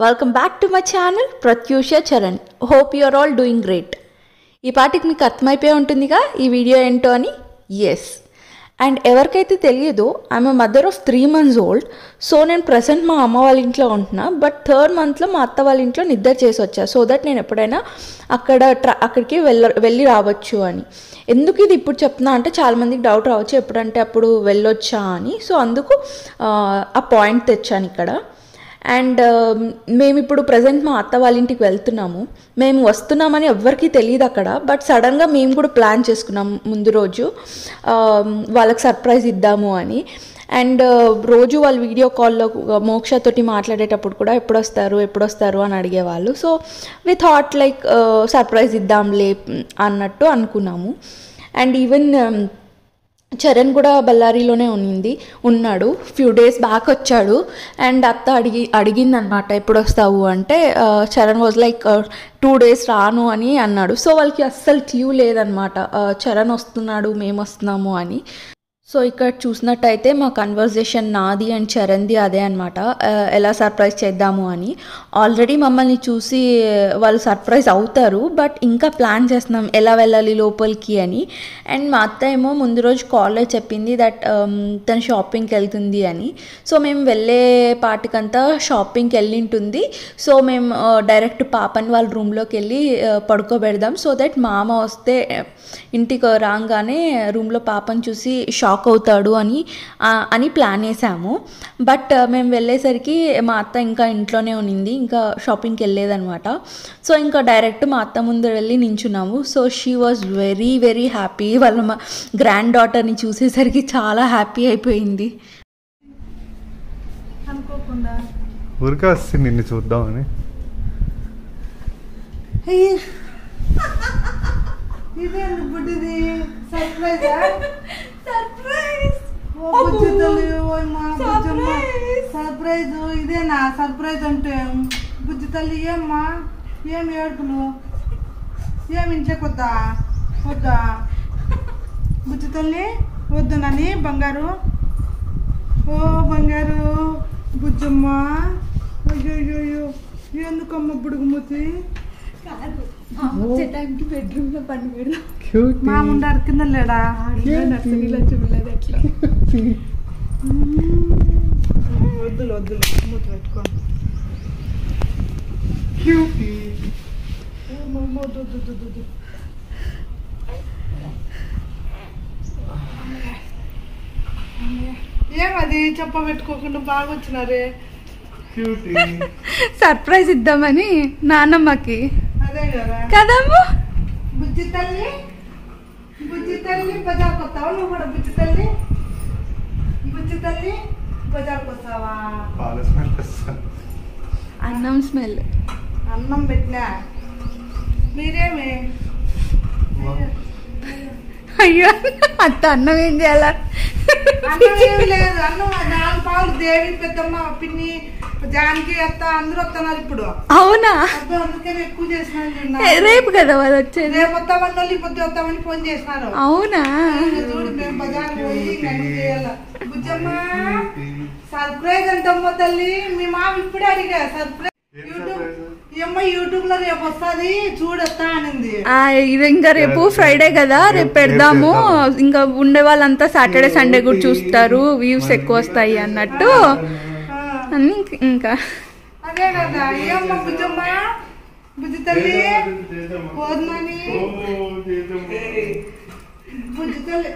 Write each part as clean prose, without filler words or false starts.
Welcome back to my channel Pratyusha Charan. Hope you are all doing great. ఈ పాటికి మీకు అర్థమైపోయి ఉంటుందిగా ఈ వీడియో ఏంటో అని. ఎస్, అండ్ ఎవరికైతే తెలియదో I'm mother of 3 months old. So నేను ప్రజెంట్ మా అమ్మ వాళ్ళ ఇంట్లో ఉంటున్నా, బట్ 3rd monthలో మా అత్త వాళ్ళ ఇంట్లో నిద్ర చేసి వచ్చా, సో దట్ నేను ఎప్పుడైనా అక్కడికి వెళ్ళి రావచ్చు అని. ఎందుకు ఇది ఇప్పుడు చెప్తున్నా అంటే చాలామందికి డౌట్ రావచ్చు ఎప్పుడంటే అప్పుడు వెళ్ళొచ్చా అని. సో అందుకు ఆ పాయింట్ తెచ్చాను ఇక్కడ. అండ్ మేము ఇప్పుడు ప్రజెంట్ మా అత్త వాళ్ళ ఇంటికి వెళ్తున్నాము. మేము వస్తున్నామని ఎవ్వరికీ తెలియదు అక్కడ, బట్ సడన్గా మేము కూడా ప్లాన్ చేసుకున్నాం ముందు రోజు వాళ్ళకి సర్ప్రైజ్ ఇద్దాము అని. అండ్ రోజు వాళ్ళు వీడియో కాల్లో మోక్షతోటి మాట్లాడేటప్పుడు కూడా ఎప్పుడు వస్తారు అని అడిగేవాళ్ళు. So we thought like surprise ఇద్దాంలే అన్నట్టు అనుకున్నాము. అండ్ ఈవెన్ చరణ్ కూడా బళ్ళారిలోనే ఉన్నాడు. ఫ్యూ డేస్ బ్యాక్ వచ్చాడు. అండ్ అత్త అడిగిందనమాట ఎప్పుడు వస్తావు అంటే చరణ్ వాజ్ లైక్ 2 days రాను అని అన్నాడు. సో వాళ్ళకి అస్సలు క్లూ లేదనమాట చరణ్ వస్తున్నాడు మేము వస్తున్నాము అని. సో ఇక్కడ చూసినట్టయితే మా కన్వర్జేషన్ నాది అండ్ చరణ్ది అదే అనమాట, ఎలా సర్ప్రైజ్ చేద్దాము అని. ఆల్రెడీ మమ్మల్ని చూసి వాళ్ళు సర్ప్రైజ్ అవుతారు, బట్ ఇంకా ప్లాన్ చేస్తున్నాం ఎలా వెళ్ళాలి లోపలికి అని. అండ్ మా అత్త ఏమో ముందు రోజు కాల్లో చెప్పింది దట్ తను షాపింగ్కి వెళ్తుంది అని. సో మేము వెళ్ళే పాటికంతా షాపింగ్కి వెళ్ళింటుంది. సో మేము డైరెక్ట్ పాపని వాళ్ళ రూమ్లోకి వెళ్ళి పడుకోబెడదాం, సో దట్ మామ వస్తే ఇంటికి రాగానే రూమ్లో పాపని చూసి షాక్ అవుతాడు అని ప్లాన్ వేసాము. బట్ మేము వెళ్ళేసరికి మా అత్త ఇంకా ఇంట్లోనే ఉన్నింది, ఇంకా షాపింగ్కి వెళ్ళేదనమాట. సో ఇంకా డైరెక్ట్ మా అత్త ముందు వెళ్ళి నించున్నాము. So she was very very happy. వాళ్ళ మా గ్రాండ్ డాటర్ని చూసేసరికి చాలా హ్యాపీ అయిపోయింది. అనుకోకుండా ఊరికే వస్తుంది నిన్ను చూద్దామని. ఇదే బుడ్డిది సర్ప్రైజ్. సర్ప్రైజ్ ఇదేనా సర్ప్రైజ్ అంటే? బుజ్జి తల్లి ఏమ్మా, ఏమి ఏడుపులు, ఏమి ఇంట్లోకి వద్దా బుజ్జి తల్లి వద్దు నాని బంగారు. ఓ బంగారు బుజ్జమ్మ. అయ్యో ఎందుకమ్మ బుడుగుమూతి? బెడ్రూమ్లో పని పెడదాం. మా ముండారు కింద లేడా? నర్సరీలో చూడలేదు అట్లా. వద్దులు మూత పెట్టుకో. ఏమది చెప్ప పెట్టుకోకుండా బాగా వచ్చినారే. సర్ప్రైజ్ ఇద్దామని నాన్నమ్మకి. అదే కదా కదమ్మా. బుజ్జి తల్లి బజార్కి వస్తావా నువ్వు కూడా? బుజ్జి తల్లి బజార్కి వస్తావా? అన్నం స్మెల్. అన్నం పెట్టినా మీరేమి? అయ్యో అత్త అన్నం ఏం చేయాలా? అన్నం ఏమి లేదు. అన్నం 4 పాలు దేవి పెద్దమ్మ పిన్ని జానకి అత్త అందరూ వస్తున్నారు ఇప్పుడు. అవునా? అందుకని ఎక్కువ చేసిన. రేపు కదా వాళ్ళు వచ్చేది. రేపు వస్తామని వాళ్ళు ఇప్పుడు వస్తామని ఫోన్ చేసినారు. అవునా? చూడు మేము బజార్ పోయి చేయాల. బుజ్జమ్మ సర్ప్రైజ్ అంటమ్మ తల్లి. మీ మామ ఇప్పుడే అడిగా సర్ప్రైజ్. యూట్యూబ్ లో రేపు వస్తుంది చూడొస్తా అనింది. ఇంకా రేపు ఫ్రైడే కదా, రేపు పెడదాము. ఇంకా ఉండే వాళ్ళంతా సాటర్డే సండే కూడా చూస్తారు, వ్యూస్ ఎక్కువ వస్తాయి అన్నట్టు అని. ఇంకా అదే కదా. ఏమ్మా బుజ్జమ్మ బుజ్జి తల్లి పోదునని బుజ్జి తల్లి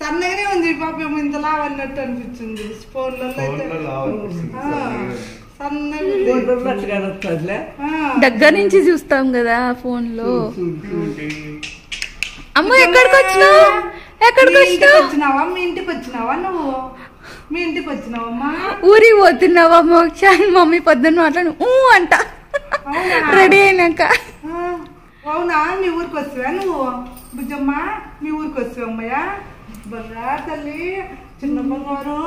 సన్నగానే ఉంది పాప, ఏమో ఇంత లావు అన్నట్టు అనిపించింది ఫోన్లలో. దగ్గర నుంచి చూస్తాం కదా ఫోన్ లో. అమ్మ ఎక్కడికి వచ్చినావా? మీ ఇంటికి వచ్చినావా నువ్వు? మీ ఇంటికి వచ్చినావమ్మా? ఊరికి పోతున్నావా మోక్ష? మమ్మీ పొద్దున్న మాట్లాడు అంట రెడీ అయినాక. అవునా? మీ ఊరికి వస్తావా నువ్వు? బుజ్జమ్మ మీ ఊరికి వస్తావా అమ్మయ్య? బంగారు తల్లి చిన్న బంగారు.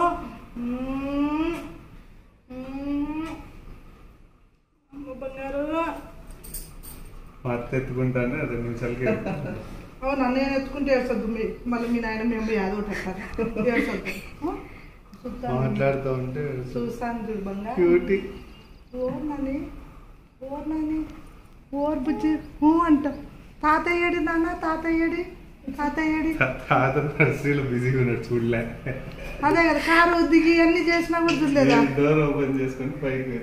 బంగారు ఎత్తుకుంటాను 2 నిమిషాలకి. అవునా నేను ఎత్తుకుంటే ఏడ్చొద్దు మళ్ళీ మీ నాయన మేము యాదోటి అంటారు ఏడ్చొద్దు మాట్లాడుతూ ఉంటే చూస్తాను చూడు బంగా క్యూటీ ఓర్ నాని ఓర్ బుజ్జి అంట తాతయ్యడి నాన్న తాతయ్యడి తాత నర్సరీలో బిజీగా ఉన్నాడు చూడలే. అదే కదా కారు దిగి అన్ని చేసినా కూడా చూడలేదా? డోర్ ఓపెన్ చేసుకొని పైకి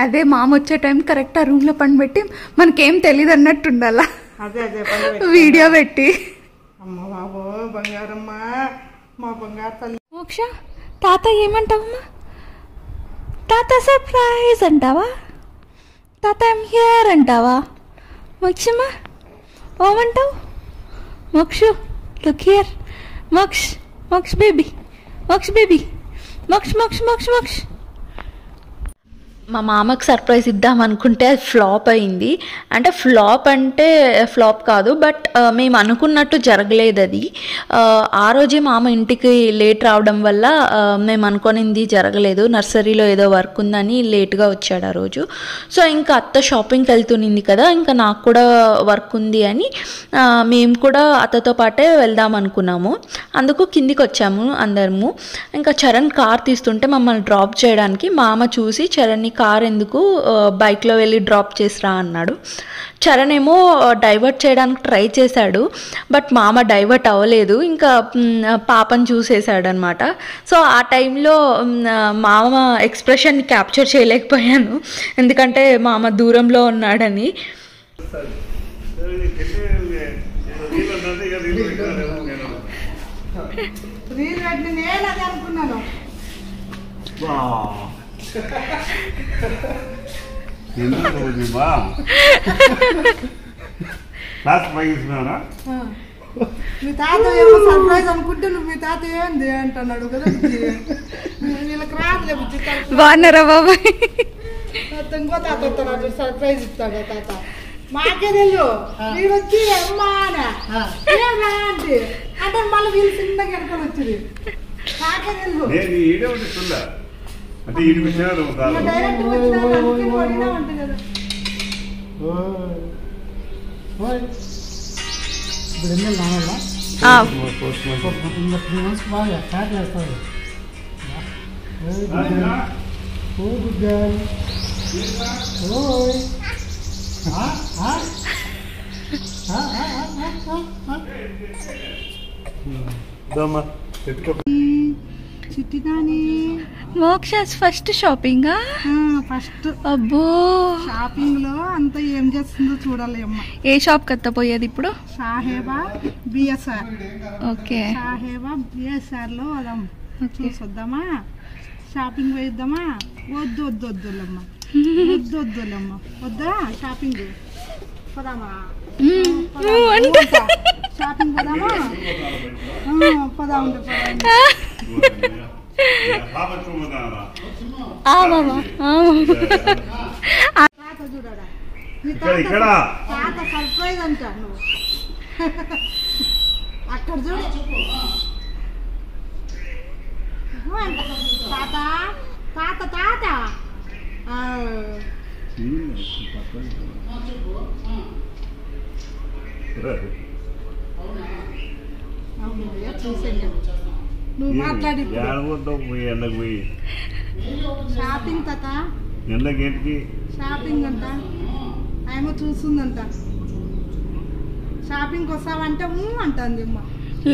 అదే మామ వచ్చే టైం కరెక్ట్ ఆ రూమ్ లో పండుబెట్టి మనకేం తెలియదు అన్నట్టు ఉండాలా. అదే వీడియో పెట్టి అమ్మ బాబో బంగారమ్మ మా బంగారు తల్లి. మోక్ష తాత ఏమంటావమ్మా? తాత సర్ప్రైజ్ అంటావా? తాత ఐమ్ హియర్ అంటావా? మోక్షమ్మా ఓమంటావు? Mokshu look here. Moksha baby Moksha. మా మామకు సర్ప్రైజ్ ఇద్దాం అనుకుంటే అది ఫ్లాప్ అయింది. అంటే ఫ్లాప్ కాదు, బట్ మేము అనుకున్నట్టు జరగలేదు అది. ఆ రోజే మామ ఇంటికి లేట్ రావడం వల్ల మేము అనుకునింది జరగలేదు. నర్సరీలో ఏదో వర్క్ ఉందని లేట్గా వచ్చాడు ఆ రోజు. సో ఇంకా అత్త షాపింగ్కి వెళ్తునింది కదా, ఇంకా నాకు కూడా వర్క్ ఉంది అని మేము కూడా అత్తతో పాటే వెళ్దాం అనుకున్నాము. అందుకు కిందికి వచ్చాము అందరము. ఇంకా చరణ్ కార్ తీస్తుంటే మమ్మల్ని డ్రాప్ చేయడానికి మామ చూసి చరణ్ని కార్ ఎందుకు బైక్లో వెళ్ళి డ్రాప్ చేసిరా అన్నాడు. చరణ్ ఏమో డైవర్ట్ చేయడానికి ట్రై చేశాడు, బట్ మామ డైవర్ట్ అవ్వలేదు. ఇంకా పాపని చూసేశాడు అనమాట. సో ఆ టైంలో మామ ఎక్స్ప్రెషన్ క్యాప్చర్ చేయలేకపోయాను, ఎందుకంటే మామ దూరంలో ఉన్నాడని. నేను అదే అనుకున్నాను. మీ తాత ఏమో సర్ప్రైజ్ అనుకుంటే నువ్వు మీ తాత ఏంది అంటున్నాడు కదా. వీళ్ళకి రాదులే బుజ్జి. బాగున్నారా బాబాయ్? ఇంకో తాత వస్తున్నాడు సర్ప్రైజ్ ఇస్తాడు తాత. మాకే తెలియదు వీడు వచ్చి అమ్మా అంటే అంటే మళ్ళీ వీళ్ళు చిన్నగా వెనకాల వచ్చింది. మాకే తెలియదు డైరెక్ట్ వచ్చినా ఉంటుంది కదా. చిట్టిదాని మోక్ష ఫస్ట్ షాపింగా? ఫస్ట్. అబ్బో షాపింగ్ లో అంతా ఏం చేస్తుందో చూడాలి అమ్మ. ఏ షాప్ కత్త పోయేది ఇప్పుడు? Saheba BSR. Okay, Saheba BSR లో వదాం, చూసొద్దామా? షాపింగ్ పోయిద్దామా? వద్దులమ్మ వద్దా షాపింగ్ పోదామా? షాపింగ్ పోదామా? పోదాం. తాత చూడరా, తాత సర్ప్రైజ్ అంట. నువ్వు అక్కడ చూడు తాత తాత తాత చూసే నువ్వు మాట్లాడి షాపింగ్ తాత షాపింగ్ అంట. ఆయమ చూస్తుందంట. షాపింగ్ వస్తావంటే అంటుంది అమ్మ.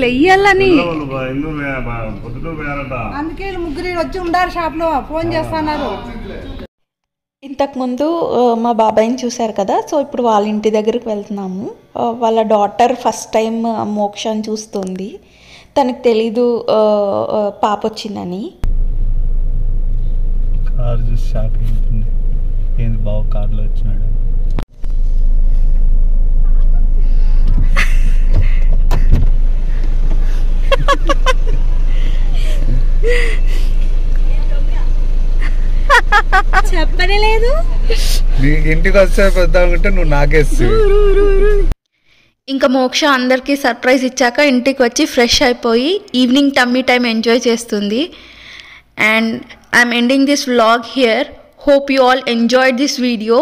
లెయ్యాలని అందుకే ముగ్గురు వచ్చి ఉండారు షాప్ లో. ఫోన్ చేస్తున్నారు. ఇంతకుముందు మా బాబాయ్ని చూశారు కదా, సో ఇప్పుడు వాళ్ళ ఇంటి దగ్గరికి వెళ్తున్నాము. వాళ్ళ డాటర్ ఫస్ట్ టైం మోక్షని చూస్తుంది. తనకు తెలీదు పాప వచ్చిందని. కార్ చూసి షాక్ అవుతుంది, ఏంది బావ కార్లో వచ్చినాడు. చెప్పనే లేదు. నీకు ఇంటికి వస్తే పెద్దామంటే నువ్వు నాకేస్తావు. ఇంకా మోక్ష అందరికీ సర్ప్రైజ్ ఇచ్చాక ఇంటికి వచ్చి ఫ్రెష్ అయిపోయి ఈవినింగ్ టమ్మీ టైం ఎంజాయ్ చేస్తుంది. And I'm ending this vlog here. Hope you all enjoyed this video.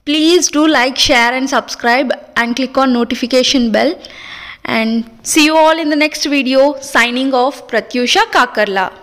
Please do like, share and subscribe and click on notification bell. And see you all in the next video. Signing off, Pratyusha Kakarla.